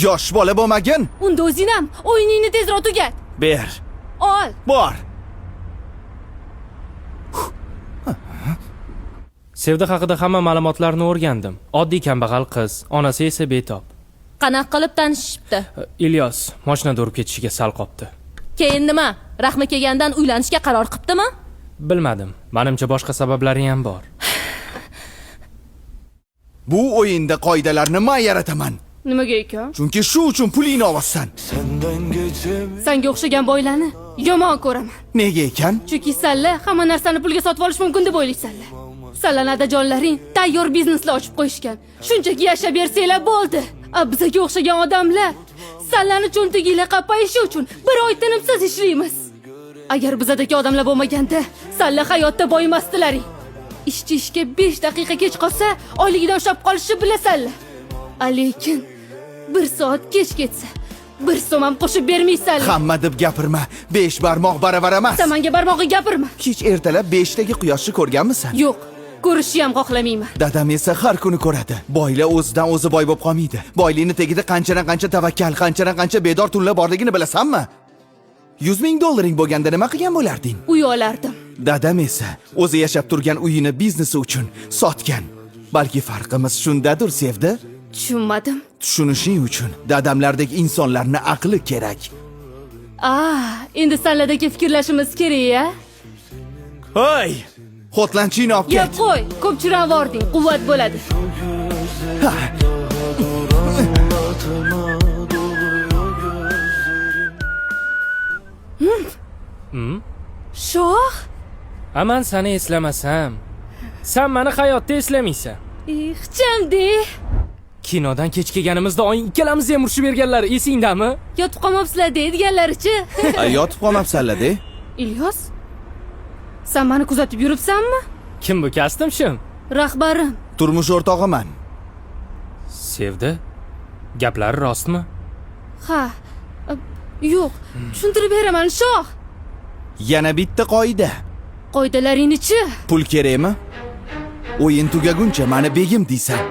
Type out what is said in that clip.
Yosh bola bo'lmagin. Unda o'zing ham o'yiningni tezroq tugat. Ber. Ol. Bor. Sevda haqida hamma ma'lumotlarni o'rgandim. Oddiy kambag'al qiz, onasi esa betob. Qanaqa qilib tanishibdi? Ilyos mashinada urib ketishiga sal qopti. Keyin nima? Rahmi kelgandan uylanishga qaror qilibdimi? Bilmadim. Menimcha boshqa sabablari ham bor. Bu o'yinda qoidalarni men yarataman. Nimaga ekan? Chunki shu uchun pulingni olasan. Senga o'xshagan boylarni yomon ko'raman. Nega ekan? Chunki salla hamma narsani pulga sotib olish mumkin deb o'ylaysanlar. Sallanada jonlaring tayyor bizneslar ochib qo'yishgan. Shunchaki yashab bersanglar bo'ldi. Bizga o'xshagan odamlar sallani cho'ntaginglar qapayishi uchun bir oy tinimsiz ishlaymiz. Agar bizadagi odamlar bo'lmaganda, salla hayotda boyimasdilaring. Ishchi ishga 5 daqiqa kech qolsa, oyligidan ushlab qolishni bilasanlar. Lekin 1 soat kech ketsa, 1 so'm ham qo'shib bermaysanlar. Hamma deb gapirma. 5 barmoq baravar emas. Sen menga barmog'i gapirma. Kech ertalab 5 dagi quyoshni ko'rganmisan? Yo'q, ko'rishni ham xohlamayman. Dadam esa har kuni ko'radi. Boylar o'zidan o'zi boy bo'lib qolmaydi. Boylikni tagida qancha tavakkal, qancha bedor tunlar borligini bilasanmi? 100 ming dollaring bo'lganda nima qilgan bo'larding? Uy olardim. Dadam esa o'zi yashab turgan uyini biznesi uchun sotgan. Balki farqimiz shundadir, Sevda? Tushunmadim. Tushunishing uchun dadamlardek insonlarning aqli kerak. Endi salladagi fikrlashimiz kerak-a? Hoy! Xotlanchini olib Yeb ket. qo'y, ko'p chiravording, quvvat bo'ladi. Shoh? Aman seni eslamasam, sen meni hayotda eslamaysan. Ixchamdi. Kinodan kech kelganimizda oying ikkalamizni ham urishib berganlari esingdami? Yotib qolmabsizlar deganlarichi? Yotib qolmabsanlar-da. Ilyos, sen meni kuzatib yuribsanmi? Kim bu kastim shim? Rahbarim. Turmush o'rtog'iman. Sevda, gaplari rostmi? Ha. Yo'q, tushuntirib beraman, shoh. Yana bitta qoida. Qoidalaringni-chi? Pul kerakmi? O'yin tugaguncha meni begim deysan.